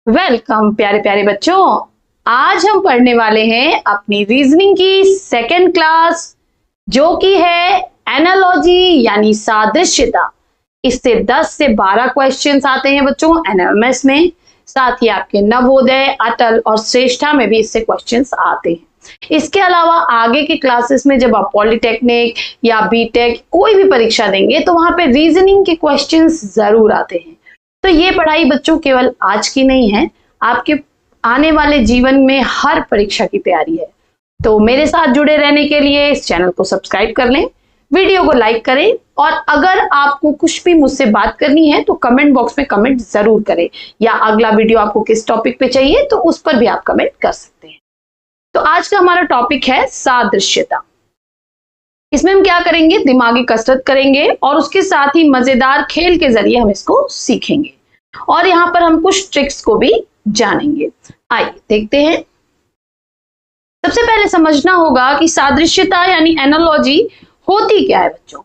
Welcome प्यारे प्यारे बच्चों। आज हम पढ़ने वाले हैं अपनी रीजनिंग की सेकेंड क्लास, जो कि है एनालॉजी यानी सादृश्यता। इससे 10 से 12 क्वेश्चंस आते हैं बच्चों एनएमएस में। साथ ही आपके नवोदय, अटल और श्रेष्ठा में भी इससे क्वेश्चंस आते हैं। इसके अलावा आगे की क्लासेस में जब आप पॉलिटेक्निक या बीटेक कोई भी परीक्षा देंगे तो वहां पे रीजनिंग के क्वेश्चंस जरूर आते हैं। तो ये पढ़ाई बच्चों केवल आज की नहीं है, आपके आने वाले जीवन में हर परीक्षा की तैयारी है। तो मेरे साथ जुड़े रहने के लिए इस चैनल को सब्सक्राइब कर लें, वीडियो को लाइक करें और अगर आपको कुछ भी मुझसे बात करनी है तो कमेंट बॉक्स में कमेंट जरूर करें, या अगला वीडियो आपको किस टॉपिक पे चाहिए तो उस पर भी आप कमेंट कर सकते हैं। तो आज का हमारा टॉपिक है सादृश्यता। इसमें हम क्या करेंगे, दिमागी कसरत करेंगे और उसके साथ ही मजेदार खेल के जरिए हम इसको सीखेंगे और यहाँ पर हम कुछ ट्रिक्स को भी जानेंगे। आइए देखते हैं। सबसे पहले समझना होगा कि सादृश्यता यानी एनालॉजी होती क्या है बच्चों।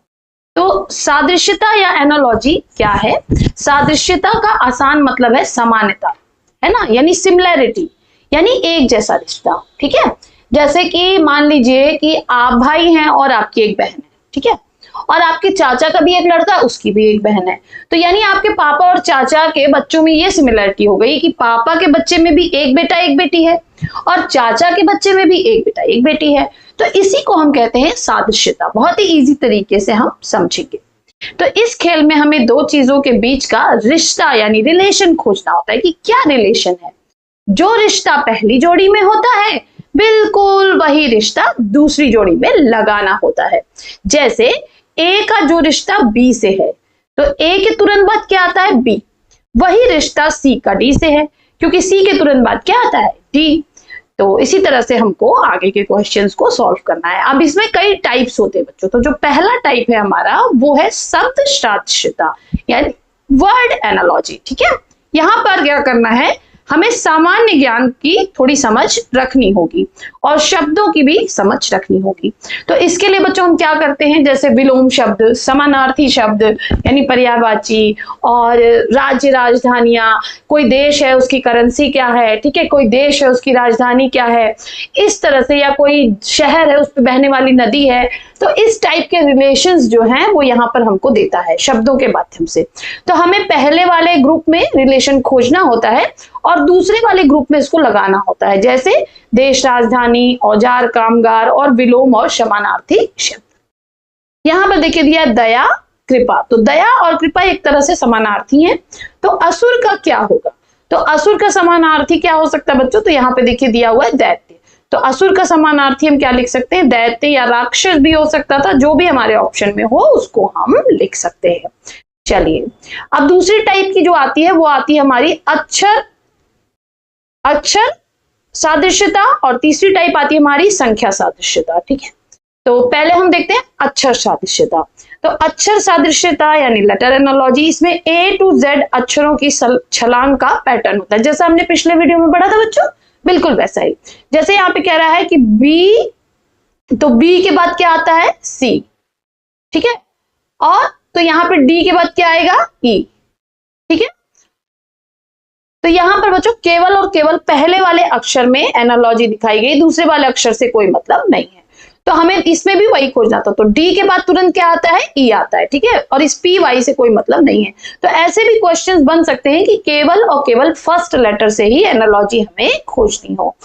तो सादृश्यता या एनालॉजी क्या है? सादृश्यता का आसान मतलब है समानता, है ना, यानी सिमिलैरिटी, यानी एक जैसा रिश्ता। ठीक है, जैसे कि मान लीजिए कि आप भाई हैं और आपकी एक बहन है, ठीक है, और आपके चाचा का भी एक लड़का, उसकी भी एक बहन है। तो यानी आपके पापा और चाचा के बच्चों में ये सिमिलरिटी हो गई कि पापा के बच्चे में भी एक बेटा एक बेटी है और चाचा के बच्चे में भी एक बेटा एक बेटी है। तो इसी को हम कहते हैं सादृश्यता। बहुत ही इजी तरीके से हम समझेंगे। तो इस खेल में हमें दो चीजों के बीच का रिश्ता यानी रिलेशन खोजना होता है कि क्या रिलेशन है। जो रिश्ता पहली जोड़ी में होता है बिल्कुल वही रिश्ता दूसरी जोड़ी में लगाना होता है। जैसे ए का जो रिश्ता बी से है तो ए के तुरंत बाद क्या आता है, बी। वही रिश्ता सी का डी से है क्योंकि सी के तुरंत बाद क्या आता है, डी। तो इसी तरह से हमको आगे के क्वेश्चंस को सॉल्व करना है। अब इसमें कई टाइप्स होते हैं बच्चों। तो जो पहला टाइप है हमारा वो है शब्द सादृश्यता यानी वर्ड एनालॉजी। ठीक है, यहां पर क्या करना है, हमें सामान्य ज्ञान की थोड़ी समझ रखनी होगी और शब्दों की भी समझ रखनी होगी। तो इसके लिए बच्चों हम क्या करते हैं, जैसे विलोम शब्द, समानार्थी शब्द यानी पर्यायवाची, और राज्य राजधानियां, कोई देश है उसकी करेंसी क्या है, ठीक है, कोई देश है उसकी राजधानी क्या है, इस तरह से, या कोई शहर है उस पर बहने वाली नदी है। तो इस टाइप के रिलेशंस जो हैं वो यहाँ पर हमको देता है शब्दों के माध्यम से। तो हमें पहले वाले ग्रुप में रिलेशन खोजना होता है और दूसरे वाले ग्रुप में इसको लगाना होता है, जैसे देश राजधानी, औजार कामगार और विलोम और समानार्थी शब्द। यहां पर देखिए दिया दया कृपा। तो दया और कृपा एक तरह से समानार्थी हैं। तो असुर का क्या होगा, तो असुर का समानार्थी क्या हो सकता है बच्चों, तो यहाँ पे देखिए दिया हुआ है दैत्य। तो असुर का समानार्थी हम क्या लिख सकते हैं, दैत्य या राक्षस भी हो सकता था, जो भी हमारे ऑप्शन में हो उसको हम लिख सकते हैं। चलिए अब दूसरी टाइप की जो आती है वो आती है हमारी अक्षर सादृश्यता और तीसरी टाइप आती है हमारी संख्या सादृश्यता। ठीक है, तो पहले हम देखते हैं अक्षर सादृश्यता। तो अक्षर सादृश्यता यानी लेटर एनालॉजी, इसमें A to Z अक्षरों की छलांग का पैटर्न होता है, जैसा हमने पिछले वीडियो में पढ़ा था बच्चों, बिल्कुल वैसा ही। जैसे यहाँ पे कह रहा है कि B, तो B के बाद क्या आता है, C, ठीक है, और तो यहाँ पे D के बाद क्या आएगा, E, ठीक है। तो यहां पर बच्चों केवल और केवल पहले वाले अक्षर में एनालॉजी दिखाई गई, दूसरे वाले अक्षर से कोई मतलब नहीं है। तो हमें इसमें भी वही खोजना था। तो डी के बाद तुरंत क्या आता है, ई आता है, ठीक है, और इस पी वाई से कोई मतलब नहीं है। तो ऐसे भी क्वेश्चंस बन सकते हैं कि केवल और केवल फर्स्ट लेटर से ही एनालॉजी हमें खोजनी हो।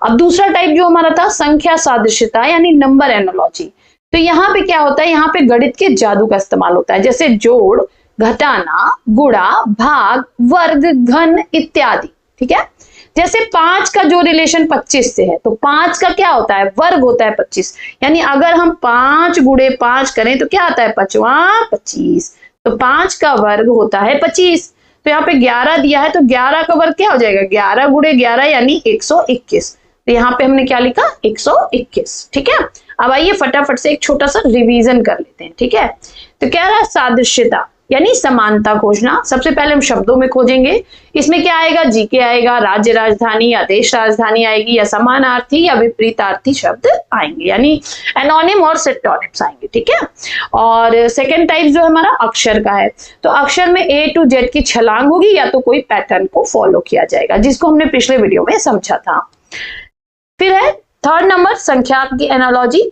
अब दूसरा टाइप जो हमारा था संख्या सादृश्यता यानी नंबर एनालॉजी। तो यहाँ पे क्या होता है, यहाँ पे गणित के जादू का इस्तेमाल होता है, जैसे जोड़, घटाना, गुणा, भाग, वर्ग, घन इत्यादि। ठीक है, जैसे 5 का जो रिलेशन 25 से है तो 5 का क्या होता है, वर्ग होता है 25, यानी अगर हम 5 गुणे 5 करें तो क्या आता है, 5वां 25, तो 5 का वर्ग होता है 25। तो यहाँ पे 11 दिया है तो 11 का वर्ग क्या हो जाएगा, 11 गुणे 11 यानी 121। तो यहाँ पे हमने क्या लिखा, 121। ठीक है, अब आइए फटाफट से एक छोटा सा रिवीजन कर लेते हैं। ठीक है, तो क्या रहा, सादृश्यता यानी समानता खोजना। सबसे पहले हम शब्दों में खोजेंगे। इसमें क्या आएगा, जीके आएगा, राज्य राजधानी या देश राजधानी आएगी, या समानार्थी या विपरीतार्थी शब्द आएंगे, यानी एनोनिम और सिंटोनिम्स आएंगे। ठीक है। और सेकेंड टाइप जो हमारा अक्षर का है, तो अक्षर में A to Z की छलांग होगी या तो कोई पैटर्न को फॉलो किया जाएगा, जिसको हमने पिछले वीडियो में समझा था। फिर है थर्ड नंबर संख्या की एनालॉजी।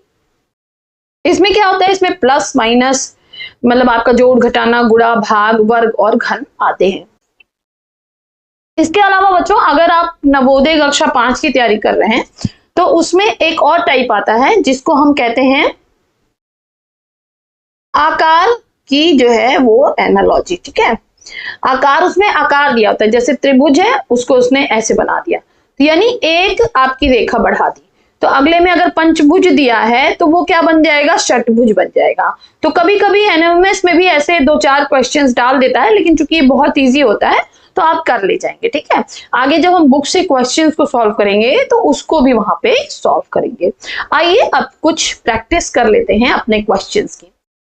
इसमें क्या होता है, इसमें प्लस माइनस मतलब आपका जोड़ घटाना, गुणा भाग वर्ग और घन आते हैं। इसके अलावा बच्चों अगर आप नवोदय कक्षा 5 की तैयारी कर रहे हैं तो उसमें एक और टाइप आता है जिसको हम कहते हैं आकार की जो है वो एनालॉजी। ठीक है। आकार, उसमें आकार दिया होता है, जैसे त्रिभुज है उसको उसने ऐसे बना दिया, तो यानी एक आपकी रेखा बढ़ा दी, तो अगले में अगर पंचभुज दिया है तो वो क्या बन जाएगा, षटभुज बन जाएगा। तो कभी कभी एनएमएस में भी ऐसे 2-4 क्वेश्चंस डाल देता है, लेकिन चूंकि ये बहुत इजी होता है तो आप कर ले जाएंगे। ठीक है। आगे जब हम बुक से क्वेश्चंस को सॉल्व करेंगे तो उसको भी वहां पे सॉल्व करेंगे। आइए अब कुछ प्रैक्टिस कर लेते हैं अपने क्वेश्चंस की।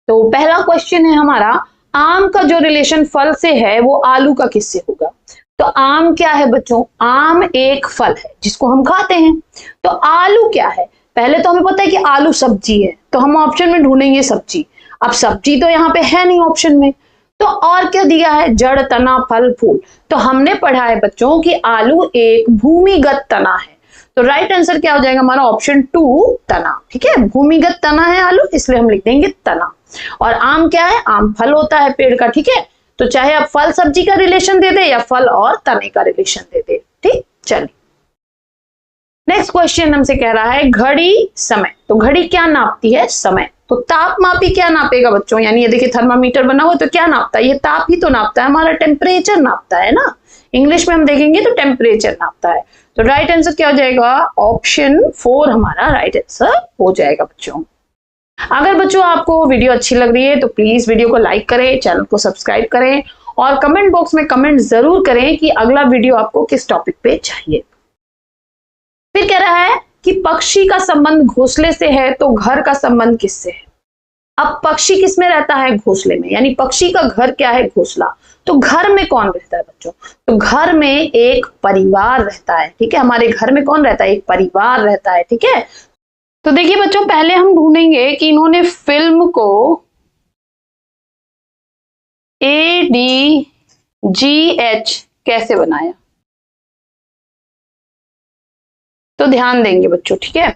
तो पहला क्वेश्चन है हमारा, आम का जो रिलेशन फल से है वो आलू का किससे होगा। तो आम क्या है बच्चों, आम एक फल है जिसको हम खाते हैं। तो आलू क्या है, पहले तो हमें पता है कि आलू सब्जी है, तो हम ऑप्शन में ढूंढेंगे सब्जी। अब सब्जी तो यहाँ पे है नहीं ऑप्शन में, तो और क्या दिया है, जड़, तना, फल, फूल। तो हमने पढ़ा है बच्चों कि आलू एक भूमिगत तना है, तो राइट आंसर क्या हो जाएगा हमारा, ऑप्शन 2 तना। ठीक है, भूमिगत तना है आलू, इसलिए हम लिख देंगे तना। और आम क्या है, आम फल होता है पेड़ का। ठीक है, तो चाहे आप फल सब्जी का रिलेशन दे दे या फल और तने का रिलेशन दे दे। ठीक, चलिए नेक्स्ट क्वेश्चन हमसे कह रहा है घड़ी समय। तो घड़ी क्या नापती है, समय। तो तापमापी क्या नापेगा बच्चों, यानी ये देखिए थर्मामीटर बना हुआ, तो क्या नापता है, ये ताप ही तो नापता है, हमारा टेम्परेचर नापता है ना। इंग्लिश में हम देखेंगे तो टेम्परेचर नापता है। तो राइट आंसर क्या हो जाएगा, ऑप्शन 4 हमारा राइट आंसर हो जाएगा बच्चों। अगर बच्चों आपको वीडियो अच्छी लग रही है तो प्लीज वीडियो को लाइक करें, चैनल को सब्सक्राइब करें और कमेंट बॉक्स में कमेंट जरूर करें कि अगला वीडियो आपको किस टॉपिक पे चाहिए। फिर कह रहा है कि पक्षी का संबंध घोंसले से है तो घर का संबंध किससे है। अब पक्षी किस में रहता है, घोंसले में, यानी पक्षी का घर क्या है, घोंसला। तो घर में कौन रहता है बच्चों, तो घर में एक परिवार रहता है। ठीक है, हमारे घर में कौन रहता है, एक परिवार रहता है। ठीक है, तो देखिए बच्चों पहले हम ढूंढेंगे कि इन्होंने फिल्म को ADGH कैसे बनाया। तो ध्यान देंगे बच्चों। ठीक है,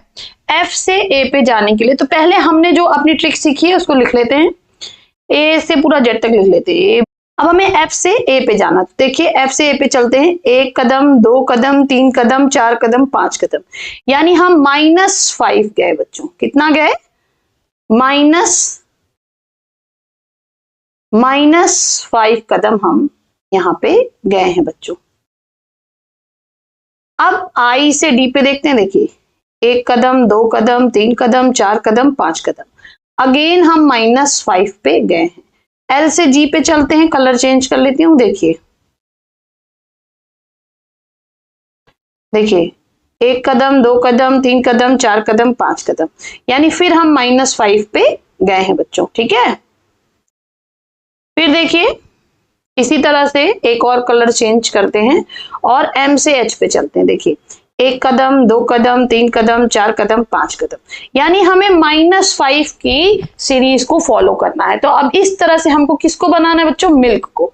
F से A पे जाने के लिए तो पहले हमने जो अपनी ट्रिक सीखी है उसको लिख लेते हैं, A से पूरा Z तक लिख लेते हैं। अब हमें F से A पे जाना, तो देखिए F से A पे चलते हैं, 1 कदम, 2 कदम, 3 कदम, 4 कदम, 5 कदम, यानी हम -5 गए बच्चों। कितना गए, -5 कदम हम यहाँ पे गए हैं बच्चों। अब I से D पे देखते हैं, देखिए 1 कदम, 2 कदम, 3 कदम, 4 कदम, 5 कदम, अगेन हम -5 पे गए हैं। L से G पे चलते हैं, कलर चेंज कर लेती हूँ, देखिए 1 कदम, 2 कदम, 3 कदम, 4 कदम, 5 कदम, यानी फिर हम -5 पे गए हैं बच्चों। ठीक है, फिर देखिए इसी तरह से एक और कलर चेंज करते हैं और M से H पे चलते हैं, देखिए 1 कदम, 2 कदम, 3 कदम, 4 कदम, 5 कदम, यानी हमें -5 की सीरीज को फॉलो करना है। तो अब इस तरह से हमको किसको बनाना है बच्चों, मिल्क को।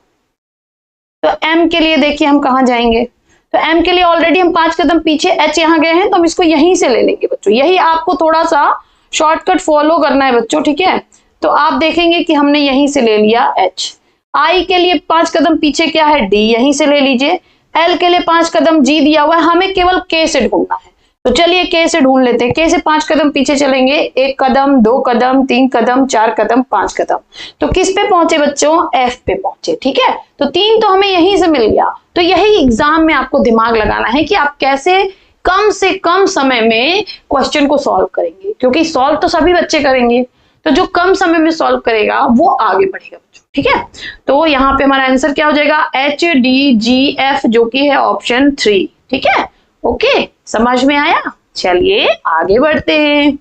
तो M के लिए देखिए हम कहाँ जाएंगे, तो M के लिए ऑलरेडी हम 5 कदम पीछे H यहाँ गए हैं, तो हम इसको यहीं से ले लेंगे बच्चों। यही आपको थोड़ा सा शॉर्टकट फॉलो करना है बच्चों। ठीक है, तो आप देखेंगे कि हमने यहीं से ले लिया H। I के लिए 5 कदम पीछे क्या है, D, यहीं से ले लीजिए। L के लिए 5 कदम G दिया हुआ है, हमें केवल K से ढूंढना है, तो चलिए K से ढूंढ लेते हैं। K से 5 कदम पीछे चलेंगे, 1 कदम, 2 कदम, 3 कदम, 4 कदम, 5 कदम, तो किस पे पहुंचे बच्चों, F पे पहुंचे। ठीक है, तो 3 तो हमें यहीं से मिल गया। तो यही एग्जाम में आपको दिमाग लगाना है कि आप कैसे कम से कम समय में क्वेश्चन को सॉल्व करेंगे, क्योंकि सॉल्व तो सभी बच्चे करेंगे, तो जो कम समय में सॉल्व करेगा वो आगे बढ़ेगा बच्चों। ठीक है, तो यहाँ पे हमारा आंसर क्या हो जाएगा, HDGF, जो कि है ऑप्शन 3। ठीक है, ओके, समझ में आया। चलिए आगे बढ़ते हैं।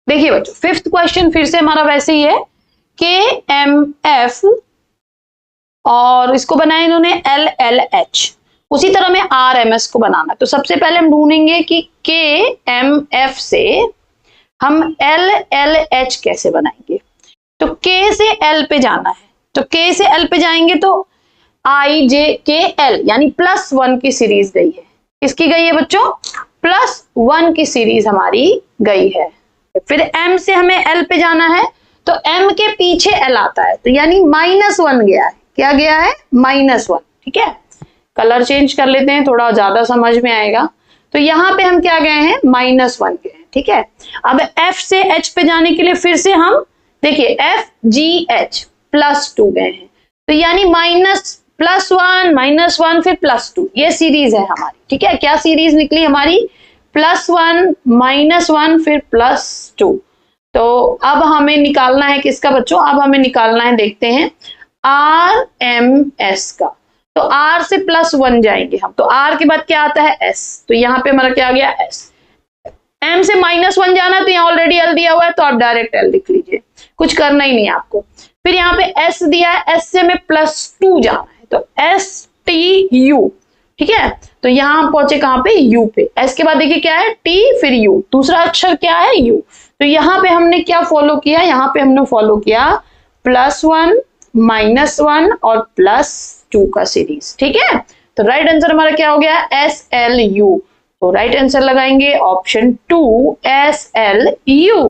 देखिए बच्चों 5th क्वेश्चन फिर से हमारा वैसे ही है, KMF और इसको बनाया इन्होंने LLH। उसी तरह में RMS को बनाना। तो सबसे पहले हम ढूंढेंगे कि KMF से हम LLH कैसे बनाएंगे। तो K से L पे जाना है, तो K से L पे जाएंगे तो IJKL यानी +1 की सीरीज गई है। किसकी गई है बच्चों? +1 की सीरीज हमारी गई है। फिर M से हमें L पे जाना है, तो M के पीछे L आता है, तो यानी -1 गया है। क्या गया है? -1। ठीक है, कलर चेंज कर लेते हैं, थोड़ा ज्यादा समझ में आएगा। तो यहाँ पे हम क्या गए हैं? -1 गए हैं। ठीक है, अब F से H पे जाने के लिए फिर से हम देखिए FGH +2 गए हैं, तो यानी +1 -1 फिर +2, ये सीरीज है हमारी। ठीक है, क्या सीरीज निकली हमारी? +1 -1 फिर +2। तो अब हमें निकालना है किसका बच्चों? अब हमें निकालना है, देखते हैं, RMS का। तो R से +1 जाएंगे हम, तो R के बाद क्या आता है? S। तो यहाँ पे हमारा क्या आ गया? S। M से -1 जाना, तो यहाँ ऑलरेडी L दिया हुआ है, तो आप डायरेक्ट L लिख लीजिए, कुछ करना ही नहीं है आपको। फिर यहाँ पे S दिया है, S से हमें +2 जाना है, तो STU। ठीक है, तो यहाँ हम पहुंचे कहाँ पे? U पे। S के बाद देखिए क्या है? T फिर U, दूसरा अक्षर क्या है? U। तो यहाँ पे हमने क्या फॉलो किया? यहाँ पे हमने फॉलो किया +1 -1 और +2 का सीरीज। ठीक है, तो राइट आंसर हमारा क्या हो गया? SLU। तो राइट आंसर लगाएंगे ऑप्शन 2 SLU।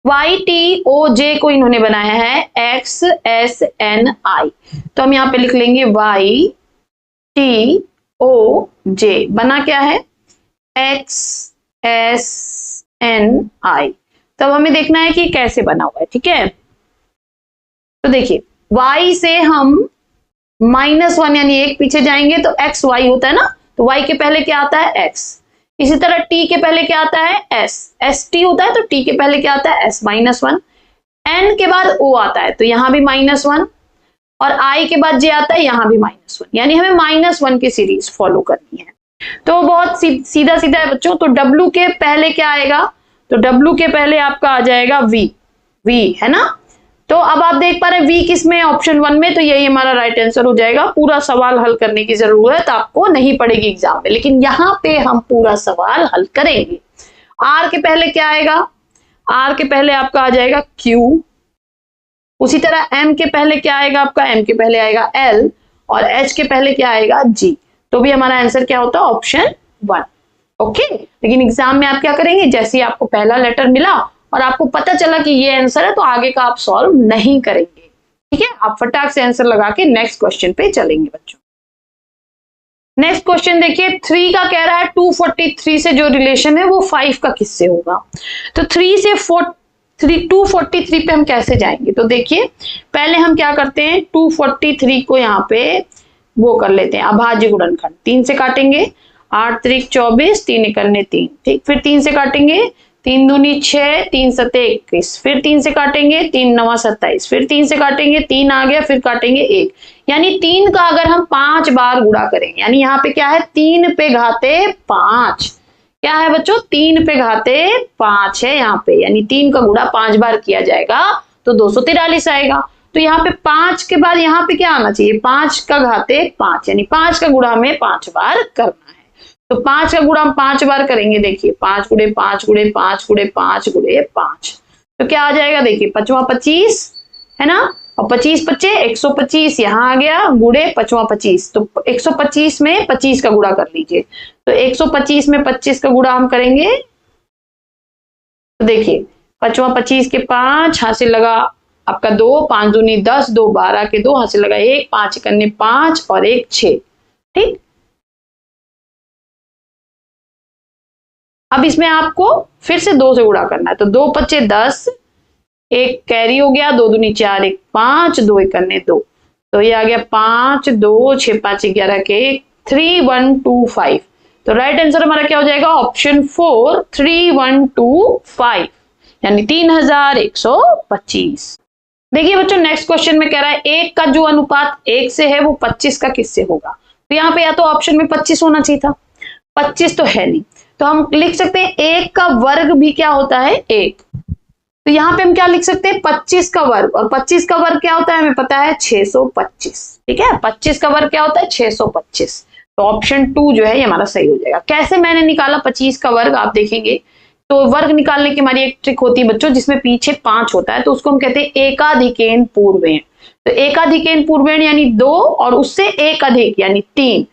YTOJ को इन्होंने बनाया है XSNI, तो हम यहाँ पे लिख लेंगे YTOJ। बना क्या है? XSNI। तब हमें देखना है कि कैसे बना हुआ है। ठीक है, तो देखिए Y से हम -1 यानी 1 पीछे जाएंगे तो XY होता है ना, तो Y के पहले क्या आता है? X। इसी तरह T के पहले क्या आता है? S। ST होता है, तो T के पहले क्या आता है? S -1। N के बाद O आता है, तो यहाँ भी -1, और I के बाद J आता है, यहाँ भी -1, यानी हमें -1 की सीरीज फॉलो करनी है। तो बहुत सीधा सीधा है बच्चों। तो W के पहले क्या आएगा? तो W के पहले आपका आ जाएगा V है ना। तो अब आप देख पा रहे हैं V किस में? ऑप्शन 1 में, तो यही हमारा राइट आंसर हो जाएगा। पूरा सवाल हल करने की जरूरत आपको नहीं पड़ेगी एग्जाम में, लेकिन यहाँ पे हम पूरा सवाल हल करेंगे। R के पहले क्या आएगा? R के पहले आपका आ जाएगा Q। उसी तरह M के पहले क्या आएगा आपका? M के पहले आएगा L, और H के पहले क्या आएगा? G। तो भी हमारा आंसर क्या होता है? ऑप्शन 1। ओके, लेकिन एग्जाम में आप क्या करेंगे? जैसे ही आपको पहला लेटर मिला और आपको पता चला कि ये आंसर है, तो आगे का आप सॉल्व नहीं करेंगे। ठीक है, आप फटाक से आंसर लगा के नेक्स्ट क्वेश्चन पे चलेंगे बच्चों। नेक्स्ट क्वेश्चन देखिए, 3 का कह रहा है 243 से जो रिलेशन है वो 5 का किससे होगा। तो 3 से 243 पे हम कैसे जाएंगे? तो देखिए पहले हम क्या करते हैं, 243 को यहाँ पे वो कर लेते हैं अभाज्य गुणनखंड। 3 से काटेंगे, 8 त्रिक 24, 3 निकलने 3। ठीक, फिर 3 से काटेंगे, 3 दूनी 6, 3 सते 21, फिर 3 से काटेंगे, 3 नवा 27, फिर 3 से काटेंगे, 3 आ गया, फिर काटेंगे 1। यानी 3 का अगर हम 5 बार गुणा करें, यानी यहाँ पे क्या है? 3 पे घाते 5। क्या है बच्चों? 3 पे घाते 5 है यहाँ पे, यानी 3 का गुणा 5 बार किया जाएगा तो 243 आएगा। तो यहाँ पे 5 के बाद यहाँ पे क्या आना चाहिए? 5 का घाते 5, यानी 5 का गुणा हमें 5 बार करना है। तो 5 का गुणा हम 5 बार करेंगे। देखिए 5 गुणे 5 गुणे 5 गुणे 5 गुणे 5, तो क्या आ जाएगा? देखिए 5 25 है ना, और 25 25 125 यहाँ आ गया, गुणे 5 25, तो 125 में 25 का गुणा कर लीजिए। तो 125 में 25 का गुणा हम करेंगे, तो देखिए 5 25 के 5 हासिल लगा आपका 2, 5 दूनी 10, 2 12 के 2 हासिल लगा 1, 5 करने 5 और 1 6। ठीक, अब इसमें आपको फिर से 2 से गुणा करना है। तो 2 25 10, 1 कैरी हो गया, 2 दूनी 4, 1 5, 2 1 करने 2, तो ये आ गया 5 2 6 5 11 के 3 1 2 5। तो राइट आंसर हमारा क्या हो जाएगा? ऑप्शन 4 3 1 2 5, यानी 3125। देखिए बच्चों नेक्स्ट क्वेश्चन में कह रहा है 1 का जो अनुपात 1 से है वो 25 का किससे होगा। तो यहाँ पे या तो ऑप्शन में 25 होना चाहिए था, 25 तो है नहीं, तो हम लिख सकते हैं 1 का वर्ग भी क्या होता है? 1। तो यहाँ पे हम क्या लिख सकते हैं? 25 का वर्ग, और 25 का वर्ग क्या होता है? हमें पता है 625। ठीक है, 25 का वर्ग क्या होता है 625। तो ऑप्शन 2 जो है ये हमारा सही हो जाएगा। कैसे मैंने निकाला 25 का वर्ग, आप देखेंगे तो वर्ग निकालने की हमारी एक ट्रिक होती है बच्चों, जिसमें पीछे 5 होता है तो उसको हम कहते हैं एकाधिकेन पूर्वेण। तो एकाधिकेन पूर्वेण यानी 2 और उससे एक अधिक यानी 3,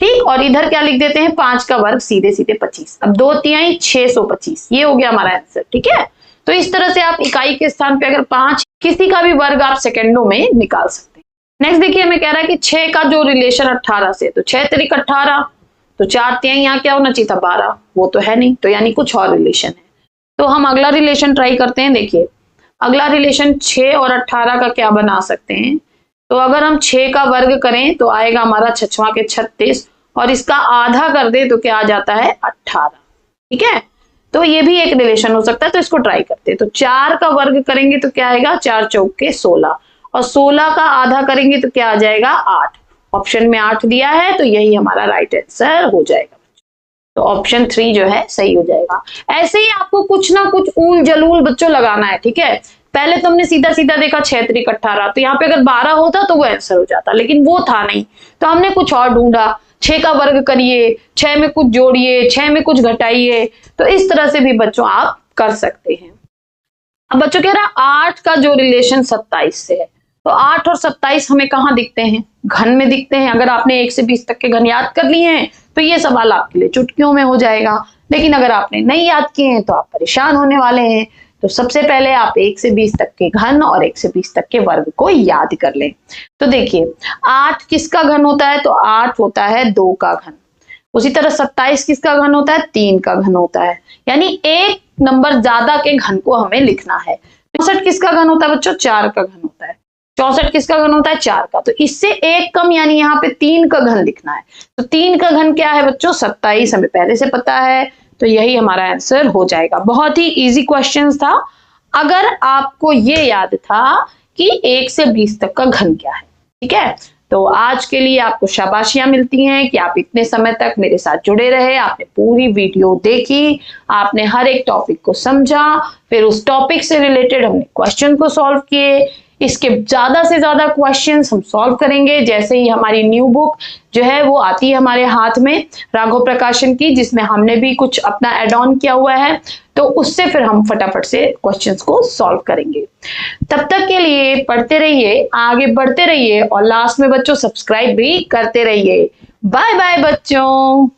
ठीक। और इधर क्या लिख देते हैं 5 का वर्ग सीधे सीधे 25। अब 2 तिहाई 625, ये हो गया हमारा आंसर, ठीक है। तो इस तरह से आप इकाई के स्थान पे अगर 5 किसी का भी वर्ग आप सेकंडों में निकाल सकते हैं। नेक्स्ट देखिए हमें कह रहा है कि 6 का जो रिलेशन 18 से, तो 6 तिरिक 18, तो 4 तिहाई यहाँ क्या होना चाहिए था 12, वो तो है नहीं, तो यानी कुछ और रिलेशन है। तो हम अगला रिलेशन ट्राई करते हैं। देखिए अगला रिलेशन 6 और 18 का क्या बना सकते हैं। तो अगर हम 6 का वर्ग करें तो आएगा हमारा 6 के 36 और इसका आधा कर दे तो क्या आ जाता है 18, ठीक है। तो ये भी एक रिलेशन हो सकता है, तो इसको ट्राई करते हैं। तो 4 का वर्ग करेंगे तो क्या आएगा 4 चौके 16 और 16 का आधा करेंगे तो क्या आ जाएगा 8। ऑप्शन में 8 दिया है तो यही हमारा राइट आंसर हो जाएगा। तो ऑप्शन 3 जो है सही हो जाएगा। ऐसे ही आपको कुछ ना कुछ ऊल जलूल बच्चों लगाना है, ठीक है। पहले तो हमने सीधा सीधा देखा 6 तिरिक 18, तो यहाँ पे अगर 12 होता तो वो आंसर हो जाता, लेकिन वो था नहीं, तो हमने कुछ और ढूंढा। 6 का वर्ग करिए, 6 में कुछ जोड़िए, 6 में कुछ घटाइए, तो इस तरह से भी बच्चों आप कर सकते हैं। अब बच्चों कह रहा 8 का जो रिलेशन 27 से है, तो 8 और 27 हमें कहाँ दिखते हैं, घन में दिखते हैं। अगर आपने 1 से 20 तक के घन याद कर लिए हैं तो ये सवाल आपके लिए चुटकियों में हो जाएगा, लेकिन अगर आपने नहीं याद किए हैं तो आप परेशान होने वाले हैं। तो सबसे पहले आप 1 से 20 तक के घन और 1 से 20 तक के वर्ग को याद कर लें। तो देखिए 8 किसका घन होता है, तो 8 होता है 2 का घन। उसी तरह 27 किसका घन होता है, 3 का घन होता है, यानी एक नंबर ज्यादा के घन को हमें लिखना है। 64 किसका घन होता है बच्चों, 4 का घन होता है। 64 किसका घन होता है, 4 का, तो इससे एक कम यानी यहाँ पे 3 का घन लिखना है। तो 3 का घन क्या है बच्चों 27, हमें पहले से पता है, तो यही हमारा आंसर हो जाएगा। बहुत ही इजी क्वेश्चन था। अगर आपको ये याद था कि 1 से 20 तक का घन क्या है, ठीक है। तो आज के लिए आपको शाबाशियां मिलती हैं कि आप इतने समय तक मेरे साथ जुड़े रहे, आपने पूरी वीडियो देखी, आपने हर एक टॉपिक को समझा, फिर उस टॉपिक से रिलेटेड हमने क्वेश्चन को सॉल्व किए। इसके ज्यादा से ज्यादा क्वेश्चंस हम सॉल्व करेंगे जैसे ही हमारी न्यू बुक जो है वो आती है हमारे हाथ में, राघव प्रकाशन की, जिसमें हमने भी कुछ अपना एड ऑन किया हुआ है, तो उससे फिर हम फटाफट से क्वेश्चंस को सॉल्व करेंगे। तब तक के लिए पढ़ते रहिए, आगे बढ़ते रहिए और लास्ट में बच्चों सब्सक्राइब भी करते रहिए। बाय बाय बच्चों।